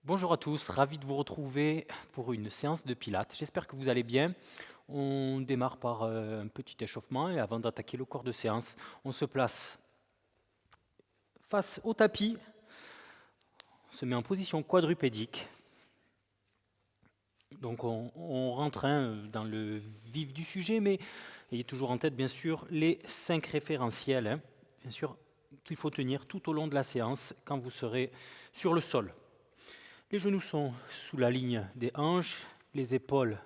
Bonjour à tous, ravi de vous retrouver pour une séance de pilates. J'espère que vous allez bien. On démarre par un petit échauffement et avant d'attaquer le corps de séance, on se place face au tapis, on se met en position quadrupédique. Donc on rentre dans le vif du sujet, mais ayez toujours en tête bien sûr les 5 référentiels, bien sûr qu'il faut tenir tout au long de la séance quand vous serez sur le sol. Les genoux sont sous la ligne des hanches, les épaules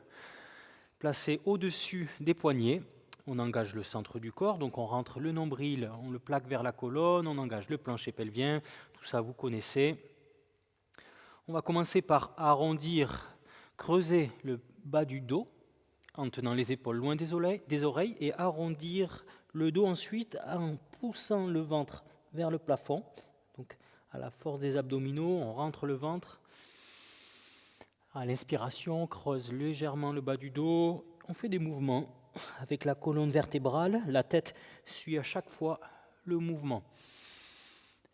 placées au-dessus des poignets. On engage le centre du corps, donc on rentre le nombril, on le plaque vers la colonne, on engage le plancher pelvien, tout ça vous connaissez. On va commencer par arrondir, creuser le bas du dos en tenant les épaules loin des oreilles et arrondir le dos ensuite en poussant le ventre vers le plafond. Donc à la force des abdominaux, on rentre le ventre. À l'inspiration, on creuse légèrement le bas du dos. On fait des mouvements avec la colonne vertébrale. La tête suit à chaque fois le mouvement.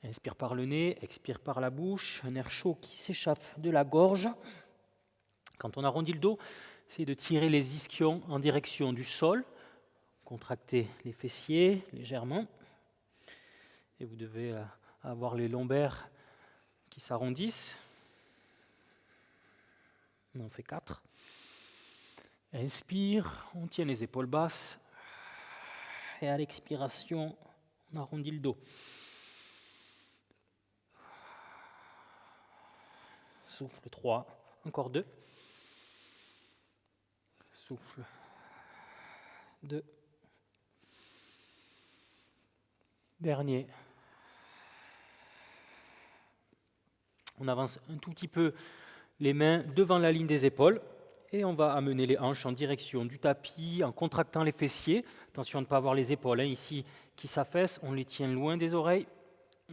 Inspire par le nez, expire par la bouche. Un air chaud qui s'échappe de la gorge. Quand on arrondit le dos, essayez de tirer les ischions en direction du sol. Contractez les fessiers légèrement. Et vous devez avoir les lombaires qui s'arrondissent. On en fait 4. Inspire, on tient les épaules basses. Et à l'expiration, on arrondit le dos. Souffle 3, encore 2. Souffle 2. Dernier. On avance un tout petit peu les mains devant la ligne des épaules et on va amener les hanches en direction du tapis en contractant les fessiers. Attention à ne pas avoir les épaules ici qui s'affaissent, on les tient loin des oreilles,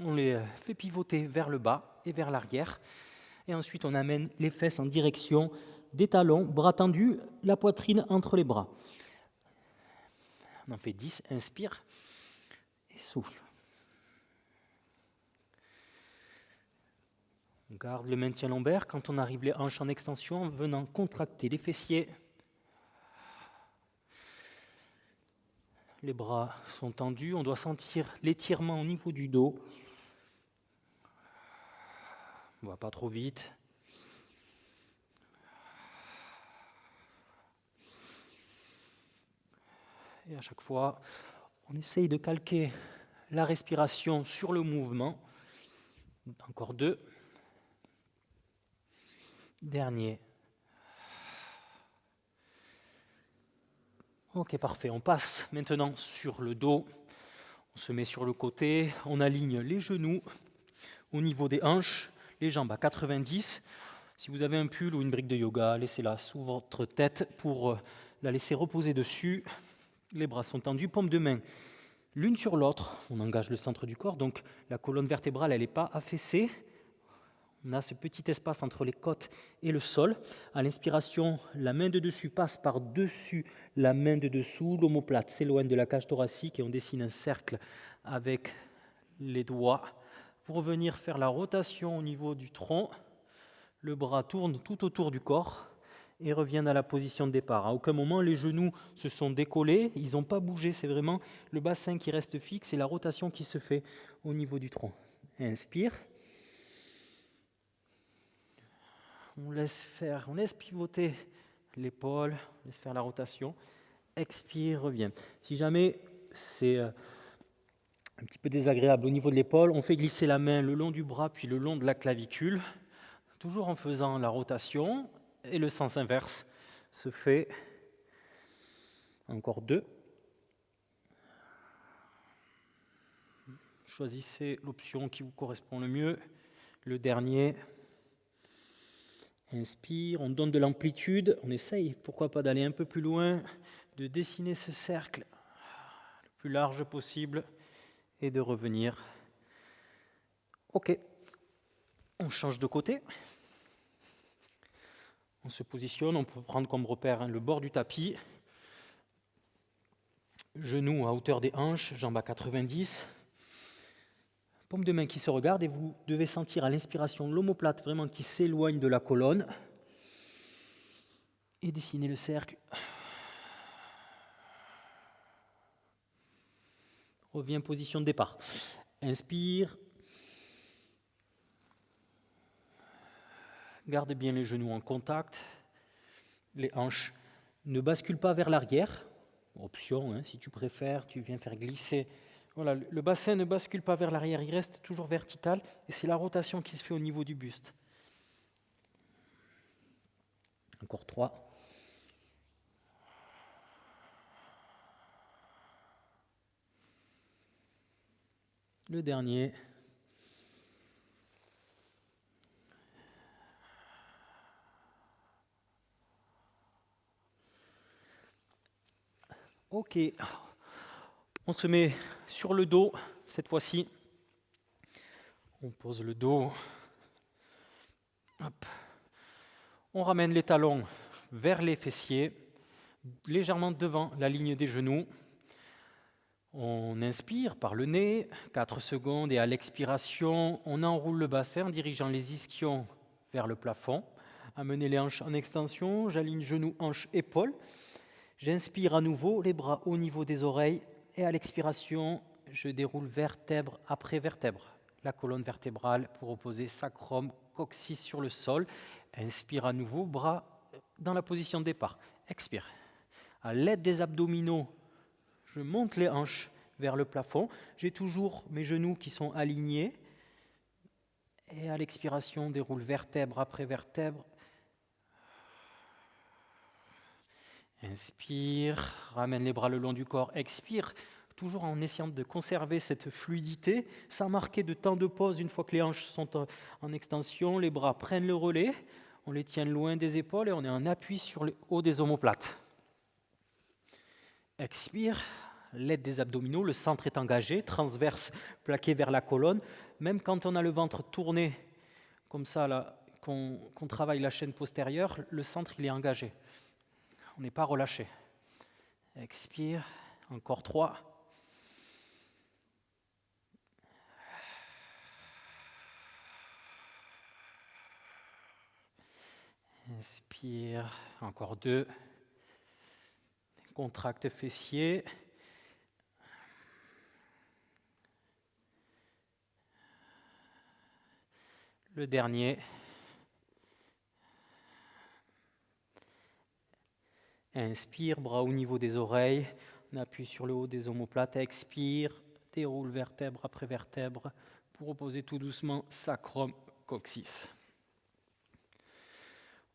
on les fait pivoter vers le bas et vers l'arrière. Et ensuite on amène les fesses en direction des talons, bras tendus, la poitrine entre les bras. On en fait 10, inspire et souffle. On garde le maintien lombaire. Quand on arrive les hanches en extension, en venant contracter les fessiers. Les bras sont tendus. On doit sentir l'étirement au niveau du dos. On ne va pas trop vite. Et à chaque fois, on essaye de calquer la respiration sur le mouvement. Encore 2. Dernier. Ok, parfait. On passe maintenant sur le dos. On se met sur le côté. On aligne les genoux au niveau des hanches, les jambes à 90. Si vous avez un pull ou une brique de yoga, laissez-la sous votre tête pour la laisser reposer dessus. Les bras sont tendus, paumes de main l'une sur l'autre. On engage le centre du corps, donc la colonne vertébrale, elle n'est pas affaissée. On a ce petit espace entre les côtes et le sol. À l'inspiration, la main de dessus passe par-dessus la main de dessous. L'omoplate s'éloigne de la cage thoracique et on dessine un cercle avec les doigts. Pour revenir faire la rotation au niveau du tronc, le bras tourne tout autour du corps et revient à la position de départ. À aucun moment, les genoux se sont décollés, ils n'ont pas bougé. C'est vraiment le bassin qui reste fixe et la rotation qui se fait au niveau du tronc. Inspire. On laisse pivoter l'épaule, on laisse faire la rotation. Expire, revient. Si jamais c'est un petit peu désagréable au niveau de l'épaule, on fait glisser la main le long du bras puis le long de la clavicule, toujours en faisant la rotation, et le sens inverse se fait. Encore 2. Choisissez l'option qui vous correspond le mieux. Le dernier. Inspire, on donne de l'amplitude, on essaye, pourquoi pas d'aller un peu plus loin, de dessiner ce cercle le plus large possible et de revenir. Ok, on change de côté. On se positionne, on peut prendre comme repère le bord du tapis. Genoux à hauteur des hanches, jambes à 90. Paume de main qui se regarde et vous devez sentir à l'inspiration l'omoplate vraiment qui s'éloigne de la colonne et dessiner le cercle. Reviens position de départ. Inspire. Garde bien les genoux en contact. Les hanches ne basculent pas vers l'arrière. Option, si tu préfères, tu viens faire glisser. Voilà, le bassin ne bascule pas vers l'arrière, il reste toujours vertical et c'est la rotation qui se fait au niveau du buste. Encore 3. Le dernier. Ok, on se met sur le dos cette fois-ci. On pose le dos. Hop. On ramène les talons vers les fessiers, légèrement devant la ligne des genoux. On inspire par le nez, 4 secondes, et à l'expiration, on enroule le bassin en dirigeant les ischions vers le plafond. Amenez les hanches en extension, j'aligne genoux, hanches, épaules. J'inspire à nouveau, les bras au niveau des oreilles, et à l'expiration, je déroule vertèbre après vertèbre. La colonne vertébrale pour opposer sacrum, coccyx sur le sol. Inspire à nouveau, bras dans la position de départ. Expire. À l'aide des abdominaux, je monte les hanches vers le plafond. J'ai toujours mes genoux qui sont alignés. Et à l'expiration, déroule vertèbre après vertèbre. Inspire, ramène les bras le long du corps. Expire, toujours en essayant de conserver cette fluidité, sans marquer de temps de pause. Une fois que les hanches sont en extension, les bras prennent le relais. On les tient loin des épaules et on est en appui sur le haut des omoplates. Expire, l'aide des abdominaux, le centre est engagé, transverse plaqué vers la colonne. Même quand on a le ventre tourné, comme ça, là, qu'on travaille la chaîne postérieure, le centre il est engagé. On n'est pas relâché. Expire, encore 3. Inspire, encore 2. Contracte fessier. Le dernier. Inspire, bras au niveau des oreilles. On appuie sur le haut des omoplates. Expire, déroule vertèbre après vertèbre pour opposer tout doucement sacrum, coccyx.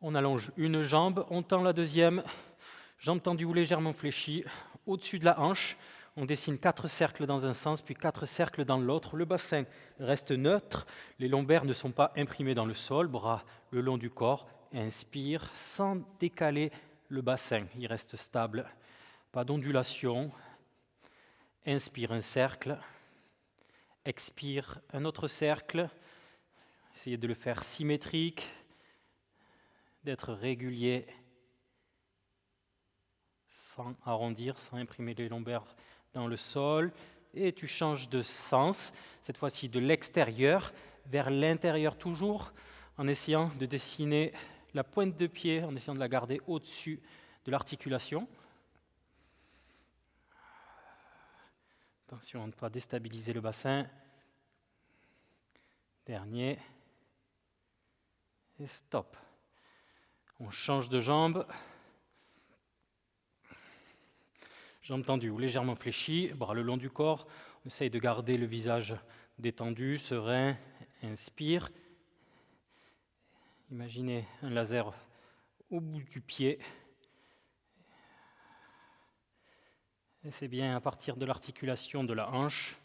On allonge une jambe, on tend la deuxième, jambe tendue ou légèrement fléchie, au-dessus de la hanche. On dessine 4 cercles dans un sens, puis 4 cercles dans l'autre. Le bassin reste neutre, les lombaires ne sont pas imprimés dans le sol, bras le long du corps. Inspire, sans décaler le bassin, il reste stable. Pas d'ondulation. Inspire un cercle. Expire un autre cercle. Essayez de le faire symétrique, d'être régulier, sans arrondir, sans imprimer les lombaires dans le sol. Et tu changes de sens, cette fois-ci de l'extérieur vers l'intérieur toujours, en essayant de dessiner la pointe de pied, en essayant de la garder au-dessus de l'articulation. Attention à ne pas déstabiliser le bassin. Dernier. Et stop. On change de jambe. Jambe tendue ou légèrement fléchie, bras le long du corps. On essaye de garder le visage détendu, serein. Inspire. Imaginez un laser au bout du pied. Et c'est bien à partir de l'articulation de la hanche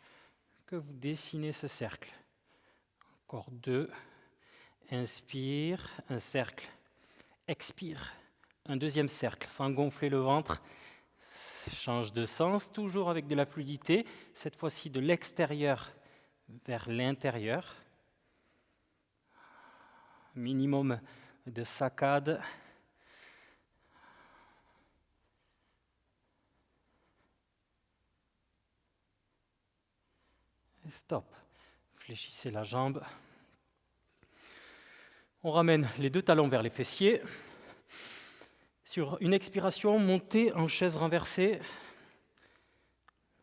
que vous dessinez ce cercle. Encore 2. Inspire, un cercle. Expire, un deuxième cercle, sans gonfler le ventre. Change de sens, toujours avec de la fluidité, cette fois-ci de l'extérieur vers l'intérieur. Minimum de saccades. Et stop. Fléchissez la jambe. On ramène les deux talons vers les fessiers. Sur une expiration, montez en chaise renversée.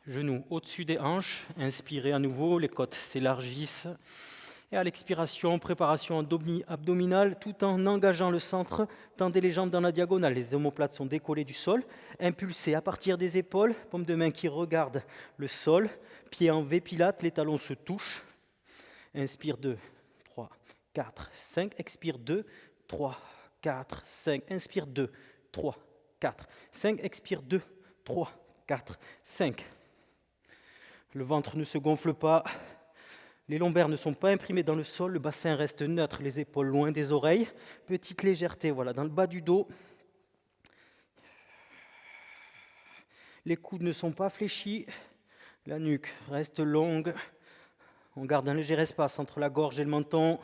Genoux au-dessus des hanches. Inspirez à nouveau, les côtes s'élargissent. Et à l'expiration, préparation abdominale, tout en engageant le centre. Tendez les jambes dans la diagonale. Les omoplates sont décollées du sol. Impulsez à partir des épaules. Paume de main qui regarde le sol. Pieds en V pilate, les talons se touchent. Inspire 2, 3, 4, 5. Expire 2, 3, 4, 5. Inspire 2, 3, 4, 5. Expire 2, 3, 4, 5. Le ventre ne se gonfle pas. Les lombaires ne sont pas imprimés dans le sol. Le bassin reste neutre, les épaules loin des oreilles. Petite légèreté, voilà, dans le bas du dos. Les coudes ne sont pas fléchis. La nuque reste longue. On garde un léger espace entre la gorge et le menton.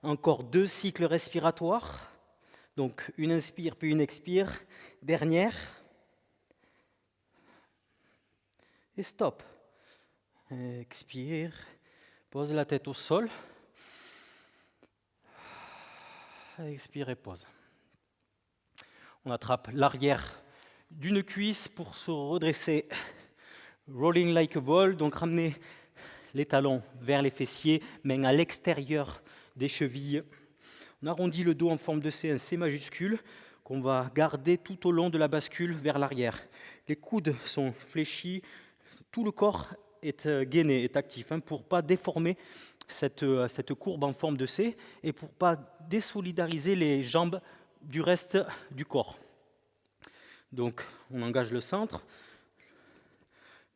Encore 2 cycles respiratoires. Donc une inspire puis une expire. Dernière. Et stop. Expire. Pose la tête au sol. Expire et pose. On attrape l'arrière d'une cuisse pour se redresser. Rolling like a ball, donc ramenez les talons vers les fessiers, mains à l'extérieur des chevilles. On arrondit le dos en forme de C, un C majuscule, qu'on va garder tout au long de la bascule vers l'arrière. Les coudes sont fléchis, tout le corps est gainé, est actif, pour ne pas déformer cette courbe en forme de C et pour ne pas désolidariser les jambes du reste du corps. Donc on engage le centre.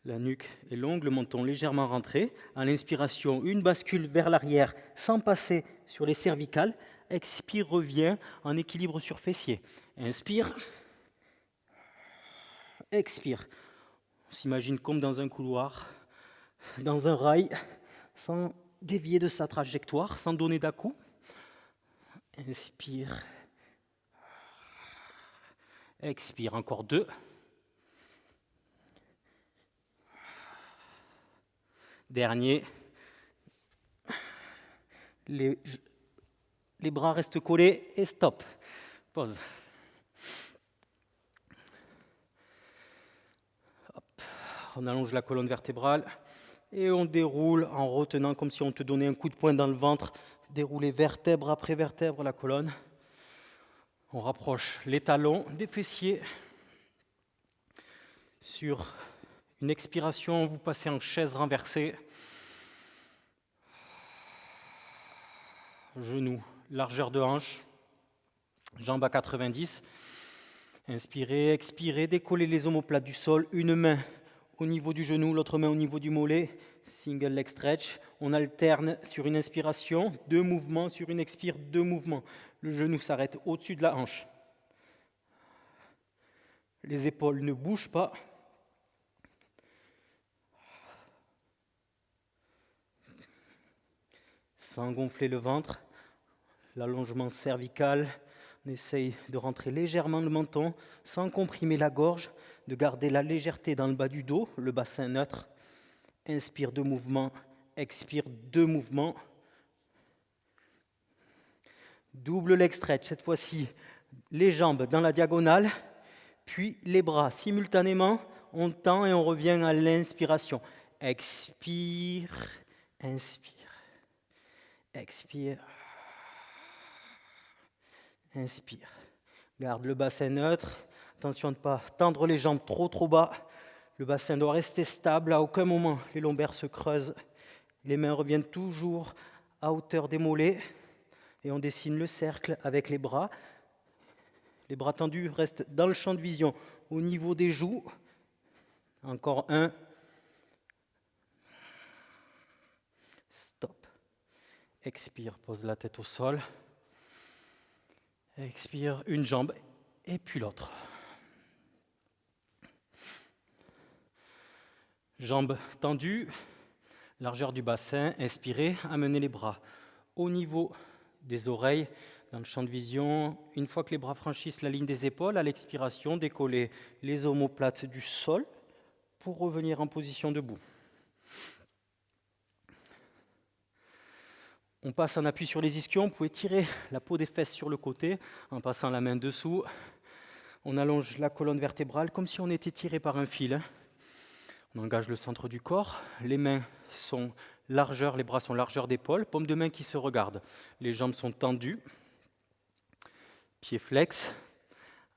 La nuque est longue, le menton légèrement rentré. À l'inspiration, une bascule vers l'arrière sans passer sur les cervicales. Expire, revient en équilibre sur fessier. Inspire. Expire. On s'imagine comme dans un couloir, dans un rail, sans dévier de sa trajectoire, sans donner d'à-coup. Inspire. Expire, encore 2. Dernier. Les bras restent collés et stop. Pause. Hop. On allonge la colonne vertébrale et on déroule en retenant comme si on te donnait un coup de poing dans le ventre. Dérouler vertèbre après vertèbre la colonne. On rapproche les talons des fessiers. Sur une expiration, vous passez en chaise renversée. Genoux, largeur de hanche, jambes à 90. Inspirez, expirez, décollez les omoplates du sol. Une main au niveau du genou, l'autre main au niveau du mollet. Single leg stretch. On alterne sur une inspiration, 2 mouvements, sur une expire, 2 mouvements. Le genou s'arrête au-dessus de la hanche. Les épaules ne bougent pas. Sans gonfler le ventre, l'allongement cervical, on essaye de rentrer légèrement le menton, sans comprimer la gorge, de garder la légèreté dans le bas du dos, le bassin neutre. Inspire 2 mouvements, expire 2 mouvements. Double leg stretch, cette fois-ci, les jambes dans la diagonale, puis les bras simultanément, on tend et on revient à l'inspiration. Expire, inspire. Expire. Inspire. Garde le bassin neutre. Attention à ne pas tendre les jambes trop bas. Le bassin doit rester stable. À aucun moment, les lombaires se creusent. Les mains reviennent toujours à hauteur des mollets. Et on dessine le cercle avec les bras. Les bras tendus restent dans le champ de vision, au niveau des joues. Encore 1. Stop. Expire, pose la tête au sol. Expire, une jambe et puis l'autre. Jambes tendues, largeur du bassin. Inspirez, amenez les bras au niveau des oreilles, dans le champ de vision. Une fois que les bras franchissent la ligne des épaules, à l'expiration, décollez les omoplates du sol pour revenir en position debout. On passe en appui sur les ischions. Vous pouvez tirer la peau des fesses sur le côté en passant la main dessous. On allonge la colonne vertébrale comme si on était tiré par un fil. On engage le centre du corps. Les mains sont largeur, les bras sont largeur d'épaule. Paume de main qui se regardent. Les jambes sont tendues. Pieds flex.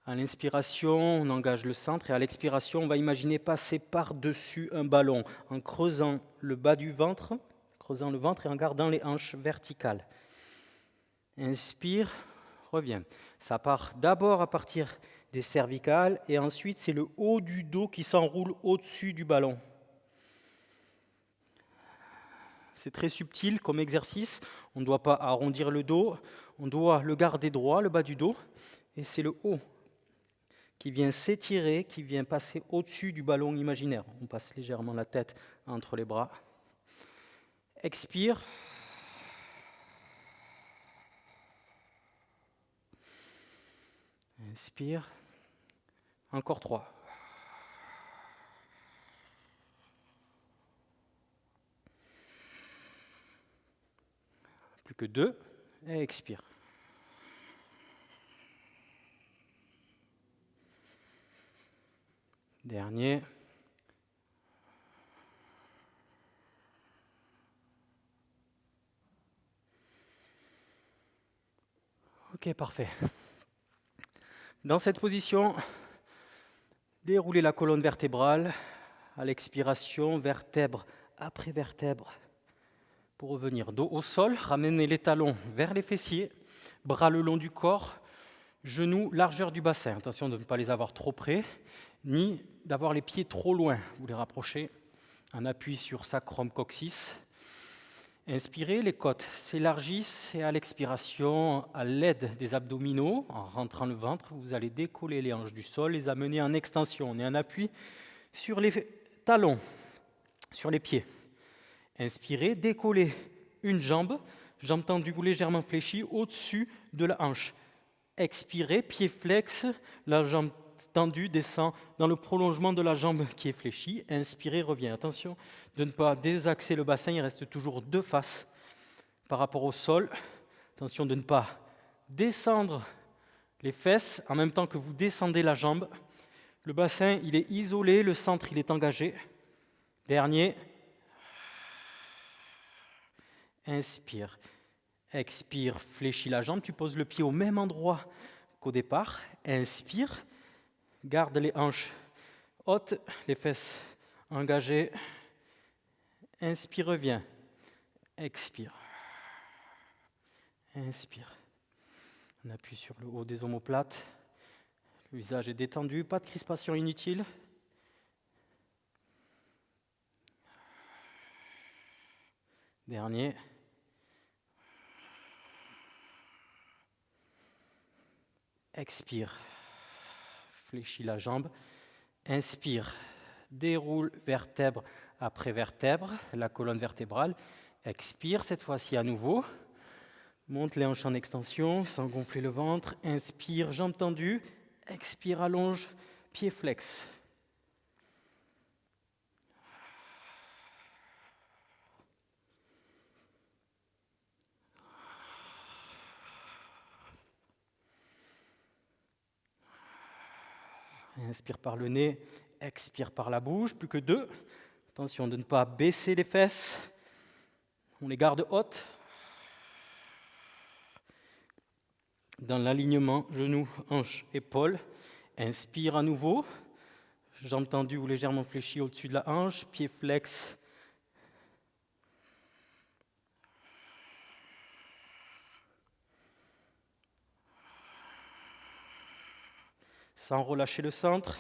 À l'inspiration, on engage le centre et à l'expiration, on va imaginer passer par-dessus un ballon en creusant le bas du ventre, creusant le ventre et en gardant les hanches verticales. Inspire, reviens. Ça part d'abord à partir des cervicales et ensuite c'est le haut du dos qui s'enroule au-dessus du ballon. C'est très subtil comme exercice, on ne doit pas arrondir le dos, on doit le garder droit, le bas du dos, et c'est le haut qui vient s'étirer, qui vient passer au-dessus du ballon imaginaire. On passe légèrement la tête entre les bras. Expire. Inspire. Encore 3. Plus que 2. Et expire. Dernier. Ok, parfait. Dans cette position, déroulez la colonne vertébrale à l'expiration, vertèbre après vertèbre. Pour revenir dos au sol, ramenez les talons vers les fessiers, bras le long du corps, genoux largeur du bassin. Attention de ne pas les avoir trop près, ni d'avoir les pieds trop loin. Vous les rapprochez en appui sur sacrum coccyx. Inspirez, les côtes s'élargissent et à l'expiration, à l'aide des abdominaux, en rentrant le ventre, vous allez décoller les hanches du sol, les amener en extension. On est en appui sur les talons, sur les pieds. Inspirez, décollez une jambe, jambe tendue ou légèrement fléchie au-dessus de la hanche. Expirez, pied flex, la jambe tendue descend dans le prolongement de la jambe qui est fléchie. Inspirez, revient. Attention de ne pas désaxer le bassin, il reste toujours deux faces par rapport au sol. Attention de ne pas descendre les fesses en même temps que vous descendez la jambe. Le bassin, il est isolé, le centre, il est engagé. Dernier. Inspire. Expire, fléchis la jambe, tu poses le pied au même endroit qu'au départ. Inspire. Garde les hanches hautes, les fesses engagées. Inspire, reviens. Expire. Inspire. On appuie sur le haut des omoplates. Le visage est détendu, pas de crispation inutile. Dernier. Expire. Fléchis la jambe. Inspire. Déroule vertèbre après vertèbre, la colonne vertébrale. Expire, cette fois-ci à nouveau. Monte les hanches en extension, sans gonfler le ventre. Inspire, jambes tendues. Expire, allonge, pied flex. Inspire par le nez, expire par la bouche, plus que 2. Attention de ne pas baisser les fesses. On les garde hautes. Dans l'alignement, genoux, hanches, épaules. Inspire à nouveau. Jambes tendues ou légèrement fléchies au-dessus de la hanche. Pied flex. Sans relâcher le centre.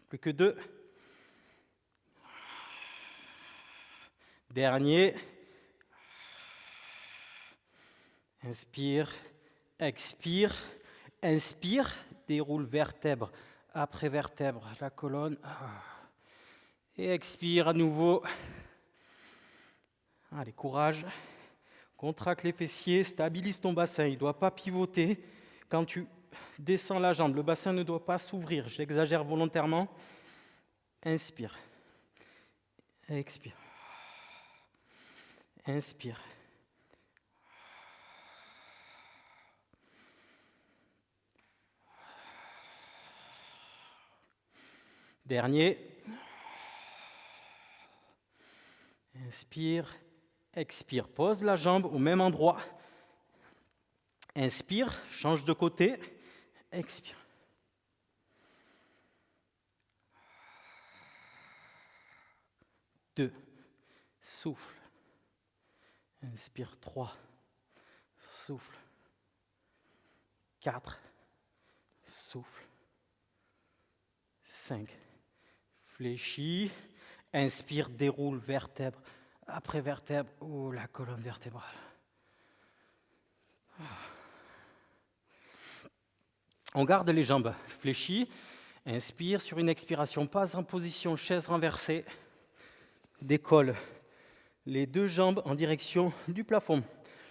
Plus que 2. Dernier. Inspire, expire, inspire, déroule vertèbre après vertèbre, la colonne. Et expire à nouveau. Allez, courage. Contracte les fessiers, stabilise ton bassin, il ne doit pas pivoter. Quand tu descends la jambe, le bassin ne doit pas s'ouvrir. J'exagère volontairement. Inspire. Expire. inspire. Dernier. Inspire, expire. Pose la jambe au même endroit. Inspire, change de côté. Expire. Deux. Souffle. Inspire. 3. Souffle. 4. Souffle. 5. Fléchis. Inspire, déroule vertèbre après vertèbre. Oh, la colonne vertébrale. On garde les jambes fléchies. Inspire sur une expiration. Passe en position chaise renversée. Décolle les deux jambes en direction du plafond.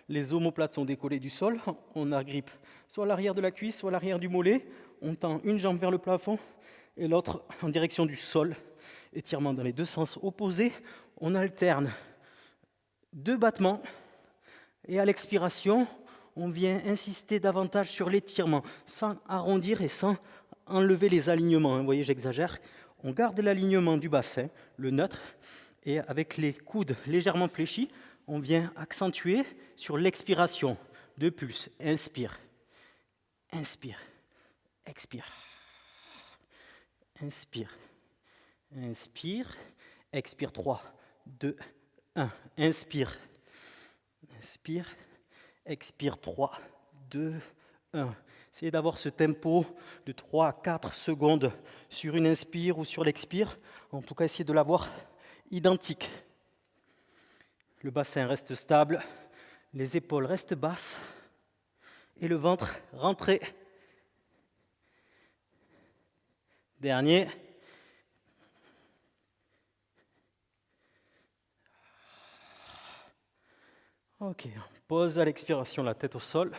Les omoplates sont décollées du sol. On agrippe soit l'arrière de la cuisse, soit l'arrière du mollet. On tend une jambe vers le plafond et l'autre en direction du sol. Étirement dans les deux sens opposés. On alterne 2 battements. Et à l'expiration, on vient insister davantage sur l'étirement, sans arrondir et sans enlever les alignements. Vous voyez, j'exagère. On garde l'alignement du bassin, le neutre, et avec les coudes légèrement fléchis, on vient accentuer sur l'expiration. 2 pulses. Inspire. Inspire. Expire. Inspire. Inspire. Expire. 3, 2, 1. Inspire. Inspire. Expire. 3, 2, 1. Essayez d'avoir ce tempo de 3 à 4 secondes sur une inspire ou sur l'expire. En tout cas, essayez de l'avoir identique. Le bassin reste stable, les épaules restent basses et le ventre rentré. Dernier. Ok, pose à l'expiration la tête au sol.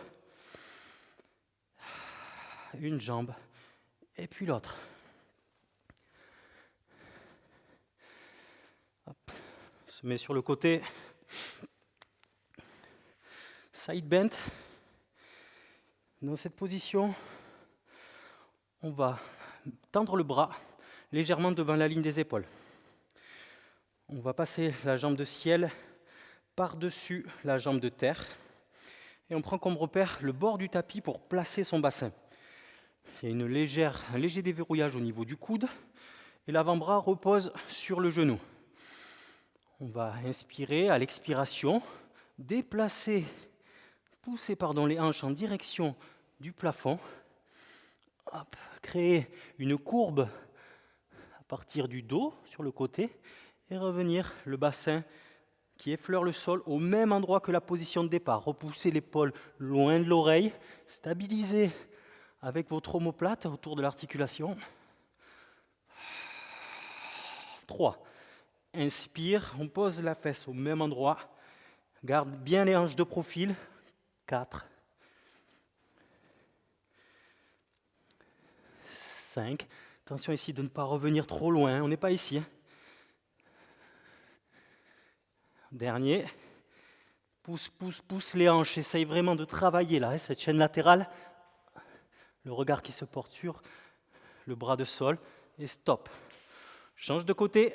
Une jambe et puis l'autre. Hop. Se met sur le côté. Side bend. Dans cette position, on va tendre le bras légèrement devant la ligne des épaules. On va passer la jambe de ciel par-dessus la jambe de terre. Et on prend comme repère le bord du tapis pour placer son bassin. Il y a un léger déverrouillage au niveau du coude et l'avant-bras repose sur le genou. On va inspirer à l'expiration, pousser les hanches en direction du plafond. Hop, créer une courbe à partir du dos sur le côté et revenir le bassin qui effleure le sol au même endroit que la position de départ. Repoussez l'épaule loin de l'oreille, stabilisez avec votre omoplate autour de l'articulation. 3. Inspire, on pose la fesse au même endroit. Garde bien les hanches de profil. 4. 5. Attention ici de ne pas revenir trop loin, on n'est pas ici. Dernier. Pousse les hanches, essaye vraiment de travailler là, cette chaîne latérale. Le regard qui se porte sur le bras de sol et stop. Change de côté.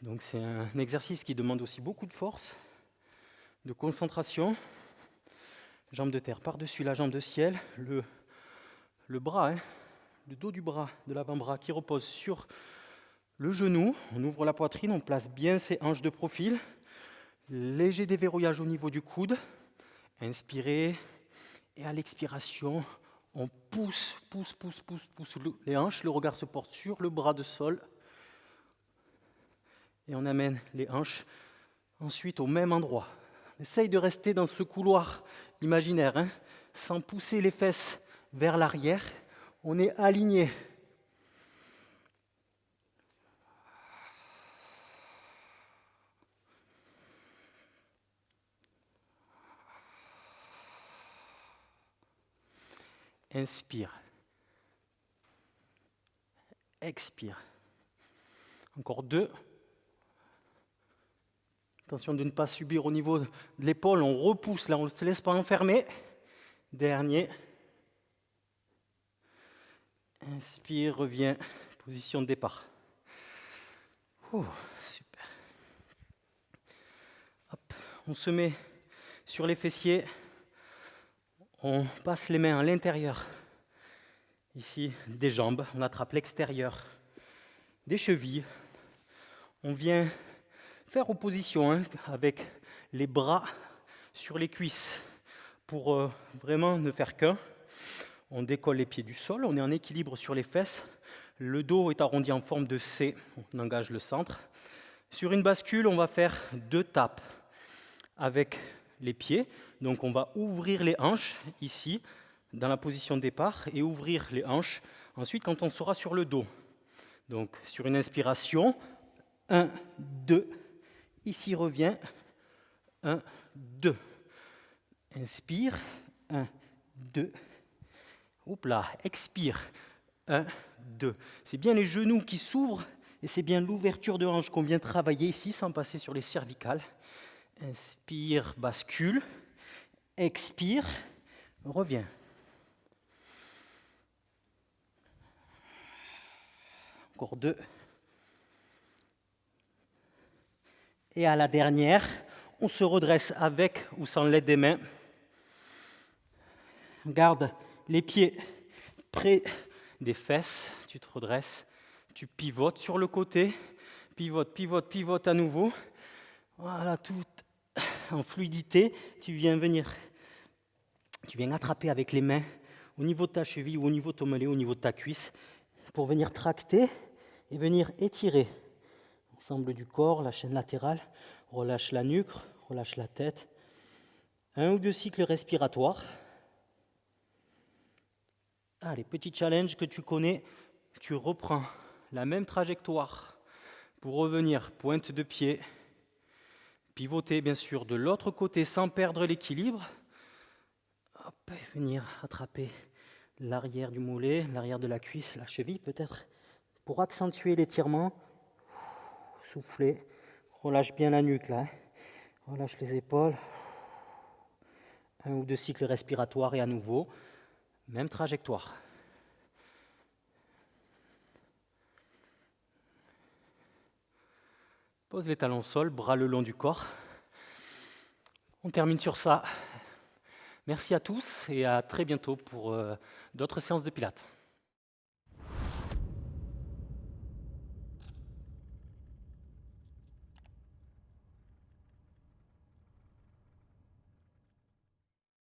Donc c'est un exercice qui demande aussi beaucoup de force, de concentration. Jambe de terre par-dessus la jambe de ciel, le bras, le dos du bras, de l'avant-bras qui repose sur le genou. On ouvre la poitrine, on place bien ses hanches de profil. Léger déverrouillage au niveau du coude. Inspirez et à l'expiration, on pousse les hanches. Le regard se porte sur le bras de sol. Et on amène les hanches ensuite au même endroit. Essaye de rester dans ce couloir imaginaire, sans pousser les fesses vers l'arrière. On est aligné. Inspire. Expire. Encore 2. Attention de ne pas subir au niveau de l'épaule, on repousse, là on ne se laisse pas enfermer. Dernier. Inspire, reviens, position de départ. Super. Hop, on se met sur les fessiers, on passe les mains à l'intérieur, ici, des jambes, on attrape l'extérieur, des chevilles. On vient faire opposition avec les bras sur les cuisses pour vraiment ne faire qu'un. On décolle les pieds du sol, on est en équilibre sur les fesses. Le dos est arrondi en forme de C, on engage le centre. Sur une bascule, on va faire 2 tapes avec les pieds. Donc on va ouvrir les hanches ici, dans la position de départ, et ouvrir les hanches ensuite quand on sera sur le dos. Donc sur une inspiration, 1, 2, ici revient, 1, 2. Inspire, 1, 2. Hop là, expire, 1, 2. C'est bien les genoux qui s'ouvrent et c'est bien l'ouverture de hanche qu'on vient travailler ici sans passer sur les cervicales. Inspire, bascule, expire, reviens. Encore 2. Et à la dernière, on se redresse avec ou sans l'aide des mains. Garde les pieds près des fesses, tu te redresses, tu pivotes sur le côté, pivote à nouveau. Voilà, tout en fluidité, tu viens attraper avec les mains au niveau de ta cheville ou au niveau de ton mollet, au niveau de ta cuisse, pour venir tracter et venir étirer l'ensemble du corps, la chaîne latérale, relâche la nuque, relâche la tête. 1 ou 2 cycles respiratoires. Les petits challenges que tu connais, tu reprends la même trajectoire pour revenir pointe de pied, pivoter bien sûr de l'autre côté sans perdre l'équilibre. Hop, venir attraper l'arrière du mollet, l'arrière de la cuisse, la cheville peut-être, pour accentuer l'étirement. Souffler, relâche bien la nuque là, relâche les épaules. 1 ou 2 cycles respiratoires et à nouveau, même trajectoire. Pose les talons au sol, bras le long du corps. On termine sur ça. Merci à tous et à très bientôt pour d'autres séances de pilates.